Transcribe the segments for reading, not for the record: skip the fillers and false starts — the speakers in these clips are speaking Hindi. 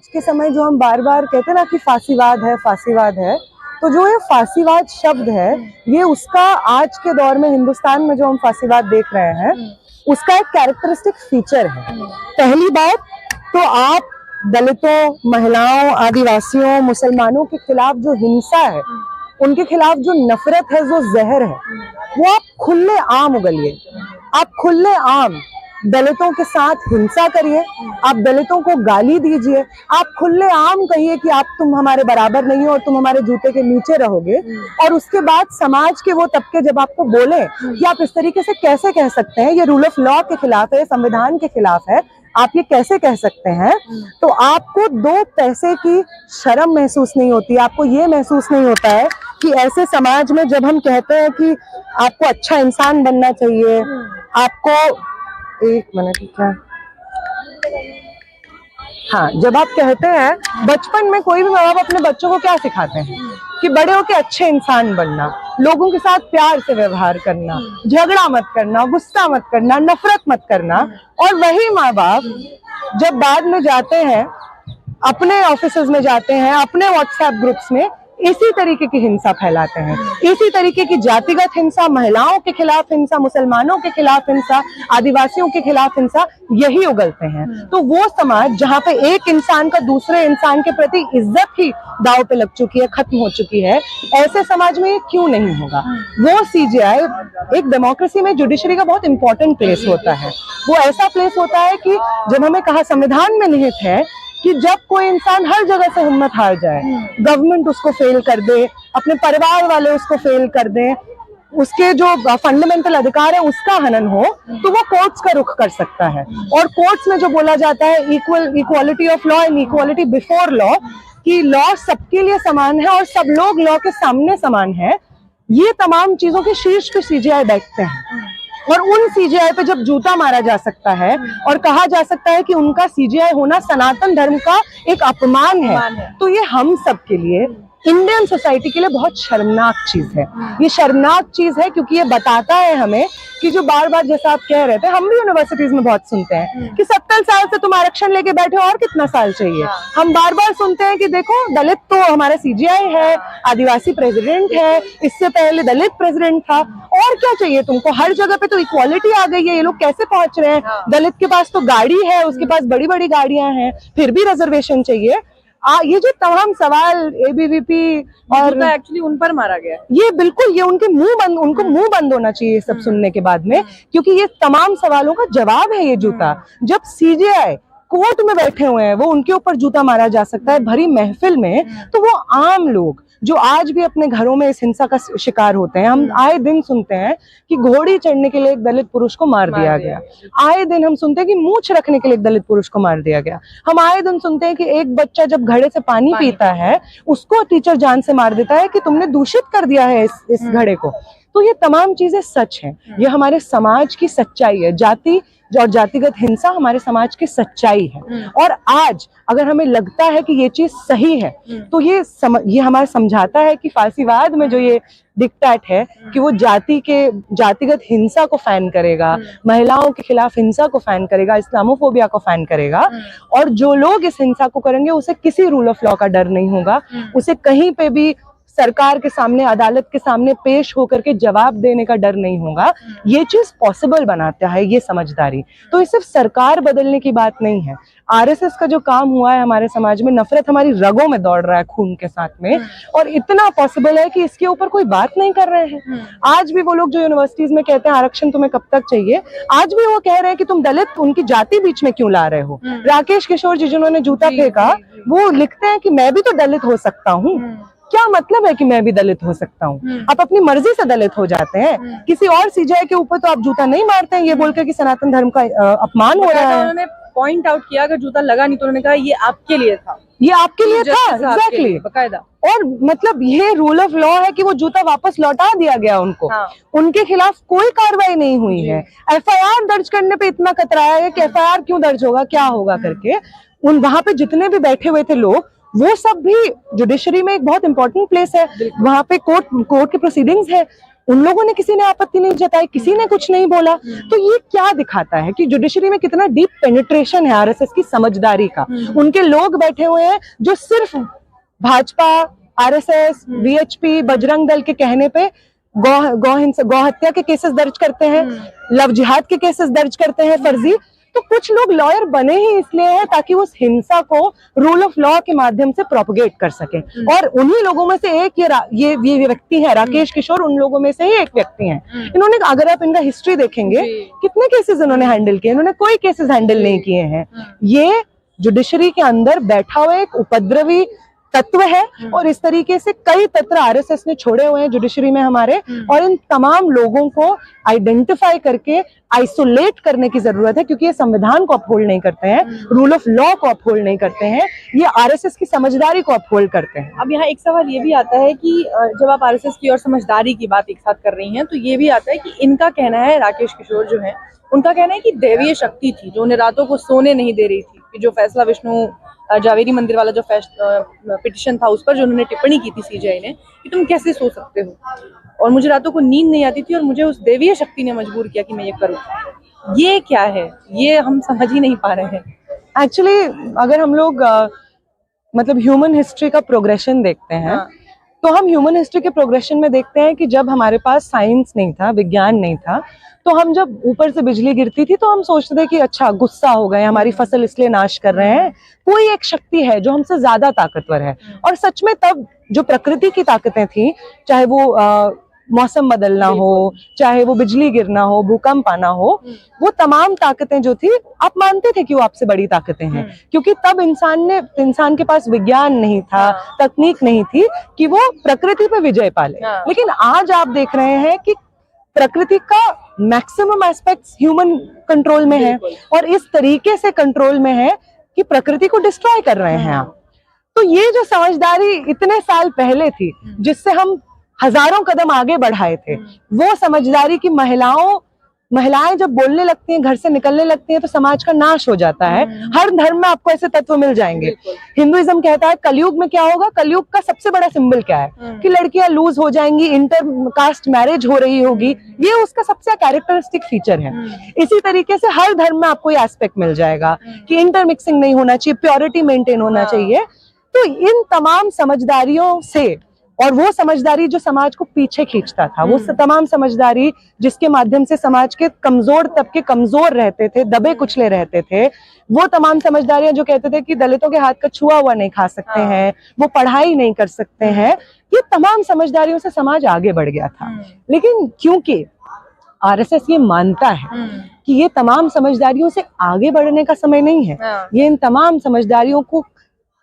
के समय जो हम बार बार कहते हैं ना कि फांसीवाद है, तो जो ये फांसीवाद शब्द है, ये उसका आज के दौर में हिंदुस्तान में जो हम फांसीवाद देख रहे हैं, उसका एक कैरेक्टरिस्टिक फीचर है। पहली बात तो आप दलितों, महिलाओं, आदिवासियों, मुसलमानों के खिलाफ जो हिंसा है, उनके खिलाफ जो नफरत है, जो जहर है, वो आप खुले आम उगलिए। आप खुले आम दलितों के साथ हिंसा करिए, आप दलितों को गाली दीजिए, आप खुले आम कहिए कि तुम हमारे बराबर नहीं हो और तुम हमारे जूते के नीचे रहोगे। और उसके बाद समाज के वो तबके जब आपको बोले कि आप इस तरीके से कैसे कह सकते हैं, ये रूल ऑफ लॉ के खिलाफ है, संविधान के खिलाफ है, आप ये कैसे कह सकते हैं, तो आपको 2 पैसे की शर्म महसूस नहीं होती। आपको ये महसूस नहीं होता है कि ऐसे समाज में जब हम कहते हैं कि आपको अच्छा इंसान बनना चाहिए, आपको एक मिनट, क्या, हाँ, जब आप कहते हैं बचपन में कोई भी माँ बाप अपने बच्चों को क्या सिखाते हैं कि बड़े होके अच्छे इंसान बनना, लोगों के साथ प्यार से व्यवहार करना, झगड़ा मत करना, गुस्सा मत करना, नफरत मत करना। और वही माँ बाप जब बाद में जाते हैं, अपने ऑफिसेज में जाते हैं, अपने व्हाट्सएप ग्रुप्स में इसी तरीके की हिंसा फैलाते हैं, इसी तरीके की जातिगत हिंसा, महिलाओं के खिलाफ हिंसा, मुसलमानों के खिलाफ हिंसा, आदिवासियों के खिलाफ हिंसा, यही उगलते हैं। तो वो समाज जहाँ पे एक इंसान का दूसरे इंसान के प्रति इज्जत ही दांव पे लग चुकी है, खत्म हो चुकी है, ऐसे समाज में ये क्यों नहीं होगा। वो सीजीआई, एक डेमोक्रेसी में जुडिशरी का बहुत इंपॉर्टेंट प्लेस होता है। वो ऐसा प्लेस होता है कि जब हमें कहा संविधान में निहित है कि जब कोई इंसान हर जगह से हिम्मत हार जाए, गवर्नमेंट उसको फेल कर दे, अपने परिवार वाले उसको फेल कर दे, उसके जो फंडामेंटल अधिकार है उसका हनन हो, तो वो कोर्ट्स का रुख कर सकता है। और कोर्ट्स में जो बोला जाता है equality of law and equality before law, कि लॉ सबके लिए समान है और सब लोग लॉ के सामने समान है, ये तमाम चीजों के शीर्ष पे सीजीआई बैठते हैं। और उन सीजीआई पे जब जूता मारा जा सकता है और कहा जा सकता है कि उनका सीजीआई होना सनातन धर्म का एक अपमान है, तो ये हम सब के लिए, इंडियन सोसाइटी के लिए बहुत शर्मनाक चीज है। ये शर्मनाक चीज है क्योंकि ये बताता है हमें कि जो बार बार, जैसा आप कह रहे थे, हम भी यूनिवर्सिटीज में बहुत सुनते हैं कि 70 साल से तुम आरक्षण लेके बैठे हो और कितना साल चाहिए। हम बार बार सुनते हैं कि देखो दलित तो हमारा सीजीआई है, आदिवासी प्रेसिडेंट है, इससे पहले दलित प्रेसिडेंट था, और क्या चाहिए तुमको। हर जगह पे तो इक्वालिटी आ गई है, ये लोग कैसे पहुंच रहे हैं। दलित के पास तो गाड़ी है, उसके पास बड़ी बड़ी गाड़ियां हैं, फिर भी रिजर्वेशन चाहिए। ये जो तमाम सवाल एबीवीपी और एक्चुअली उन पर मारा गया, ये बिल्कुल, ये उनके उनको मुंह बंद होना चाहिए सब सुनने के बाद में, क्योंकि ये तमाम सवालों का जवाब है ये जूता। जब सीजीआई कोर्ट में बैठे हुए हैं, वो उनके ऊपर जूता मारा जा सकता है भरी महफिल में, तो वो आम लोग जो आज भी अपने घरों में इस हिंसा का शिकार होते हैं। हम आए दिन सुनते हैं कि घोड़ी चढ़ने के लिए एक दलित पुरुष को मार दिया गया, आए दिन हम सुनते हैं कि मूंछ रखने के लिए एक दलित पुरुष को मार दिया गया, हम आए दिन सुनते हैं कि एक बच्चा जब घड़े से पानी पीता है, उसको टीचर जान से मार देता है कि तुमने दूषित कर दिया है इस घड़े को। तो ये तमाम चीजें सच हैं, ये हमारे समाज की सच्चाई है। जाति और जातिगत हिंसा हमारे समाज की सच्चाई है। और आज अगर हमें लगता है कि ये चीज सही है, तो ये हमारा समझाता है कि फांसीवाद में जो ये डिक्टेट है कि वो जातिगत हिंसा को फैन करेगा, महिलाओं के खिलाफ हिंसा को फैन करेगा, इस्लामोफोबिया को फैन करेगा। और जो लोग इस हिंसा को करेंगे, उसे किसी रूल ऑफ लॉ का डर नहीं होगा, उसे कहीं पे भी सरकार के सामने, अदालत के सामने पेश होकर के जवाब देने का डर नहीं होगा। ये चीज पॉसिबल बनाता है ये समझदारी। तो ये सिर्फ सरकार बदलने की बात नहीं है। आरएसएस का जो काम हुआ है हमारे समाज में, नफरत हमारी रगों में दौड़ रहा है खून के साथ में, और इतना पॉसिबल है कि इसके ऊपर कोई बात नहीं कर रहे हैं। आज भी वो लोग जो यूनिवर्सिटीज में कहते हैं आरक्षण तुम्हें कब तक चाहिए, आज भी वो कह रहे हैं कि तुम दलित, उनकी जाति बीच में क्यों ला रहे हो। राकेश किशोर जी जिन्होंने जूता फेंका, वो लिखते हैं कि मैं भी तो दलित हो सकता हूँ। क्या मतलब है कि मैं भी दलित हो सकता हूँ। आप अपनी मर्जी से दलित हो जाते हैं, किसी और सीजीआई के ऊपर तो आप जूता नहीं मारते हैं ये बोलकर कि सनातन धर्म का अपमान हो रहा है। उन्होंने पॉइंट आउट किया, अगर जूता लगा नहीं तो उन्होंने कहा ये आपके लिए था, ये आपके लिए था, एग्जैक्टली, बकायदा। और मतलब ये रूल ऑफ लॉ है कि वो जूता वापस लौटा दिया गया उनको। उनके खिलाफ कोई कार्रवाई नहीं हुई है। एफआईआर दर्ज करने पे इतना कतराया है कि एफआईआर क्यों दर्ज होगा, क्या होगा करके। वहां पे जितने भी बैठे हुए थे लोग, वो सब भी, जुडिशरी में एक बहुत इंपॉर्टेंट प्लेस है, वहां पे कोर्ट के प्रोसीडिंग्स है, उन लोगों ने, किसी ने आपत्ति नहीं जताई, किसी ने कुछ नहीं बोला। तो ये क्या दिखाता है कि जुडिशरी में कितना डीप पेनिट्रेशन है आरएसएस की समझदारी का। उनके लोग बैठे हुए हैं जो सिर्फ भाजपा, आरएसएस, वीएचपी, बजरंग दल के कहने पे गौ हत्या के केसेस दर्ज करते हैं, लव जिहाद के केसेस दर्ज करते हैं फर्जी। तो कुछ लोग लॉयर बने ही इसलिए हैं ताकि उस हिंसा को रूल ऑफ लॉ के माध्यम से प्रोपगेट कर सके। और उन्हीं लोगों में से एक ये व्यक्ति है राकेश किशोर, उन लोगों में से ही एक व्यक्ति हैं। इन्होंने, अगर आप इनका हिस्ट्री देखेंगे, कितने केसेस इन्होंने हैंडल किए, इन्होंने कोई केसेस हैंडल नहीं किए हैं। ये जुडिशरी के अंदर बैठा हुआ एक उपद्रवी तत्व है और इस तरीके से कई तत्व आरएसएस ने छोड़े हुए हैं जुडिशरी में हमारे। और इन तमाम लोगों को आइडेंटिफाई करके आइसोलेट करने की जरूरत है, क्योंकि ये संविधान को अपहोल्ड नहीं करते हैं, रूल ऑफ लॉ को अपहोल्ड नहीं करते हैं, ये आरएसएस की समझदारी को अपहोल्ड करते हैं। अब यहाँ एक सवाल ये भी आता है कि जब आप आरएसएस की और समझदारी की बात एक साथ कर रही हैं, तो ये भी आता है कि इनका कहना है, राकेश किशोर जो है उनका कहना है कि दैवीय शक्ति थी जो उन्हें रातों को सोने नहीं दे रही थी, कि जो फैसला विष्णु जावेरी मंदिर वाला जो पिटिशन था उस पर जो उन्होंने टिप्पणी की थी सीजीआई ने, कि तुम कैसे सो सकते हो, और मुझे रातों को नींद नहीं आती थी और मुझे उस दैवीय शक्ति ने मजबूर किया कि मैं ये करूं। ये क्या है, ये हम समझ ही नहीं पा रहे हैं। एक्चुअली अगर हम लोग मतलब ह्यूमन हिस्ट्री का प्रोग्रेशन देखते हैं, तो हम ह्यूमन हिस्ट्री के प्रोग्रेशन में देखते हैं कि जब हमारे पास साइंस नहीं था, विज्ञान नहीं था, तो हम जब ऊपर से बिजली गिरती थी तो हम सोचते थे कि अच्छा गुस्सा हो गए, हमारी फसल इसलिए नाश कर रहे हैं, कोई एक शक्ति है जो हमसे ज्यादा ताकतवर है। और सच में तब जो प्रकृति की ताकतें थी, चाहे वो मौसम बदलना हो, चाहे वो बिजली गिरना हो, भूकंप आना हो, वो तमाम ताकतें जो थी आप मानते थे कि वो आपसे बड़ी ताकतें हैं, क्योंकि तब इंसान के पास विज्ञान नहीं था, तकनीक नहीं थी कि वो प्रकृति पे विजय पाले। लेकिन आज आप देख रहे हैं कि प्रकृति का मैक्सिमम एस्पेक्ट्स ह्यूमन कंट्रोल में है, और इस तरीके से कंट्रोल में है कि प्रकृति को डिस्ट्रॉय कर रहे हैं आप। तो ये जो समझदारी इतने साल पहले थी, जिससे हम हजारों कदम आगे बढ़ाए थे, वो समझदारी की महिलाएं जब बोलने लगती हैं, घर से निकलने लगती हैं, तो समाज का नाश हो जाता है। हर धर्म में आपको ऐसे तत्व मिल जाएंगे। हिंदुइज्म कहता है कलयुग में क्या होगा, कलयुग का सबसे बड़ा सिंबल क्या है, कि लड़कियां लूज हो जाएंगी, इंटर कास्ट मैरिज हो रही होगी, ये उसका सबसे कैरेक्टरिस्टिक फीचर है। इसी तरीके से हर धर्म में आपको ये एस्पेक्ट मिल जाएगा कि इंटरमिक्सिंग नहीं होना चाहिए, प्योरिटी मेंटेन होना चाहिए। तो इन तमाम समझदारियों से, और वो समझदारी जो समाज को पीछे खींचता था, वो तमाम समझदारी जिसके माध्यम से समाज के कमजोर तबके कमजोर रहते थे, दबे कुचले रहते थे, वो तमाम समझदारियां जो कहते थे कि दलितों के हाथ का छुआ हुआ नहीं खा सकते हैं, वो पढ़ाई नहीं कर सकते हैं, ये तमाम समझदारियों से समाज आगे बढ़ गया था। लेकिन क्योंकि आरएसएस ये मानता है कि ये तमाम समझदारियों से आगे बढ़ने का समय नहीं है, ये इन तमाम समझदारियों को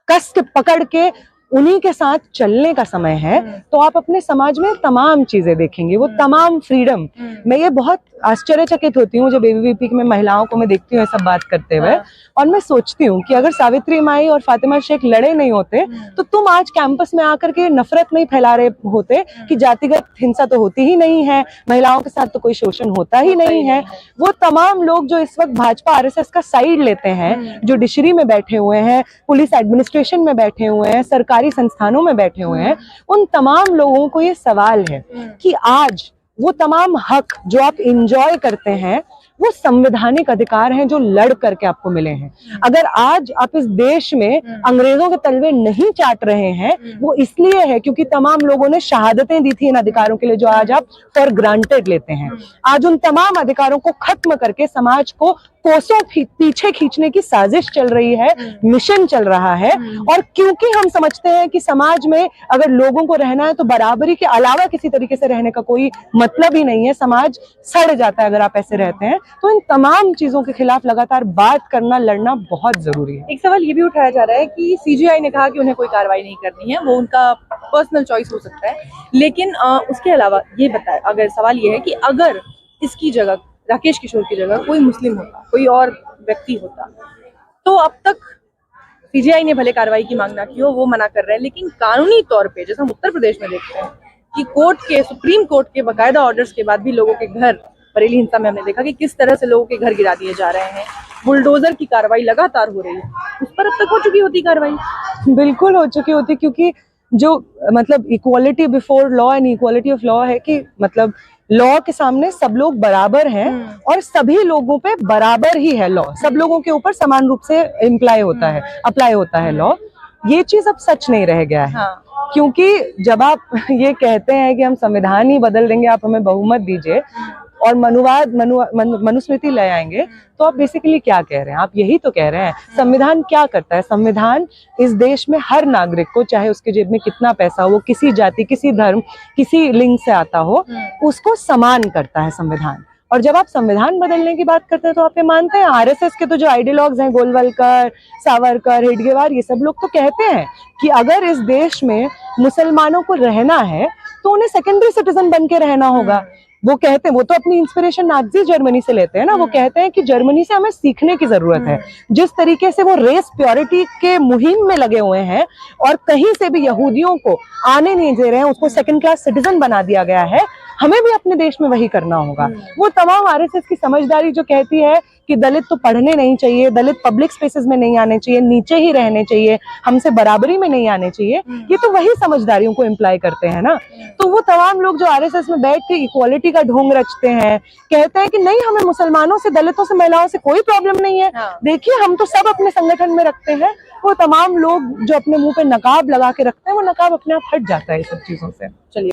कस के पकड़ के उन्हीं के साथ चलने का समय है, तो आप अपने समाज में तमाम चीजें देखेंगे, वो तमाम फ्रीडम। मैं ये बहुत आश्चर्यचकित होती हूँ जब एबीवीपी में महिलाओं को मैं देखती हूँ सब बात करते हुए, और मैं सोचती हूँ कि अगर सावित्री माई और फातिमा शेख लड़े नहीं होते, तो तुम आज कैंपस में आकर के नफरत नहीं फैला रहे होते कि जातिगत हिंसा तो होती ही नहीं है, महिलाओं के साथ तो कोई शोषण होता ही नहीं है। वो तमाम लोग जो इस वक्त भाजपा आरएसएस का साइड लेते हैं, जो डिशरी में बैठे हुए हैं, पुलिस एडमिनिस्ट्रेशन में बैठे हुए हैं, सरकारी संस्थानों में बैठे हुए हैं, उन तमाम लोगों को ये सवाल है कि आज वो तमाम हक जो आप इंजॉय करते हैं, वो संवैधानिक अधिकार हैं जो लड़ करके आपको मिले हैं। अगर आज आप इस देश में अंग्रेजों के तलवे नहीं चाट रहे हैं, वो इसलिए है क्योंकि तमाम लोगों ने शहादतें दी थी इन अधिकारों के लिए जो आज आप फॉर ग्रांटेड लेते हैं। आज उन तमाम अधिकारों को खत्म करके समाज को कोसों पीछे खींचने की साजिश चल रही है, मिशन चल रहा है। और क्योंकि हम समझते हैं कि समाज में अगर लोगों को रहना है तो बराबरी के अलावा किसी तरीके से रहने का कोई मतलब ही नहीं है, समाज सड़ जाता है अगर आप ऐसे रहते हैं। तो इन तमाम चीजों के खिलाफ लगातार बात करना, लड़ना बहुत जरूरी है। एक सवाल ये भी उठाया जा रहा है कि सीजीआई ने कहा कि उन्हें कोई कार्रवाई नहीं करनी है, वो उनका पर्सनल चॉइस हो सकता है, लेकिन उसके अलावा ये बताए, अगर सवाल ये है कि अगर इसकी जगह राकेश किशोर की जगह कोई मुस्लिम होता, कोई और व्यक्ति होता, तो अब तक सीजीआई ने भले कार्रवाई की मांग ना की हो, वो मना कर रहे हैं, लेकिन कानूनी तौर पे जैसे हम उत्तर प्रदेश में देखते हैं कि कोर्ट के, सुप्रीम कोर्ट के बाकायदा ऑर्डर्स के बाद भी लोगों के घर, बरेली हिंसा में हमने देखा कि किस तरह से लोगों के घर गिरा दिए जा रहे हैं, बुलडोजर की कार्रवाई लगातार हो रही है, उस पर अब तक हो चुकी होती कार्रवाई? बिल्कुल हो चुकी होती, क्योंकि जो मतलब equality before law and equality of law है कि मतलब लॉ के सामने सब लोग बराबर हैं और सभी लोगों पे बराबर ही है लॉ, सब लोगों के ऊपर समान रूप से अप्लाई होता है लॉ। ये चीज अब सच नहीं रह गया है। हाँ। क्योंकि जब आप ये कहते हैं कि हम संविधान ही बदल देंगे, आप हमें बहुमत दीजिए और मनुस्मृति ले आएंगे, तो आप बेसिकली क्या कह रहे हैं? आप यही तो कह रहे हैं। संविधान क्या करता है? संविधान इस देश में हर नागरिक को, चाहे उसके जेब में कितना पैसा हो, किसी जाति, किसी धर्म, किसी लिंग से आता हो, उसको समान करता है संविधान। और जब आप संविधान बदलने की बात करते हैं तो आप ये मानते हैं, आरएसएस के तो जो आइडियोलॉग्स हैं, गोलवलकर, सावरकर, हेडगेवार, ये सब लोग तो कहते हैं कि अगर इस देश में मुसलमानों को रहना है तो उन्हें सेकेंडरी सिटीजन बन के रहना होगा। वो कहते हैं, वो तो अपनी इंस्पिरेशन नाज़ी जर्मनी से लेते हैं ना। वो कहते हैं कि जर्मनी से हमें सीखने की जरूरत है। जिस तरीके से वो रेस प्योरिटी के मुहिम में लगे हुए हैं और कहीं से भी यहूदियों को आने नहीं दे रहे हैं, उसको सेकंड क्लास सिटीजन बना दिया गया है, हमें भी अपने देश में वही करना होगा। वो तमाम आरएसएस की समझदारी जो कहती है कि दलित तो पढ़ने नहीं चाहिए, दलित पब्लिक स्पेसेस में नहीं आने चाहिए, नीचे ही रहने चाहिए, हमसे बराबरी में नहीं आने चाहिए, ये तो वही समझदारियों को इम्प्लाई करते हैं ना। तो वो तमाम लोग जो आरएसएस में बैठ के इक्वालिटी का ढोंग रचते हैं, कहते हैं कि नहीं, हमें मुसलमानों से, दलितों से, महिलाओं से कोई प्रॉब्लम नहीं है, देखिए हम तो सब अपने संगठन में रखते हैं। वो तमाम लोग जो अपने मुंह पे नकाब लगा के रखते हैं, वो नकाब अपने आप हट जाता है इस सब चीजों से। चलिए।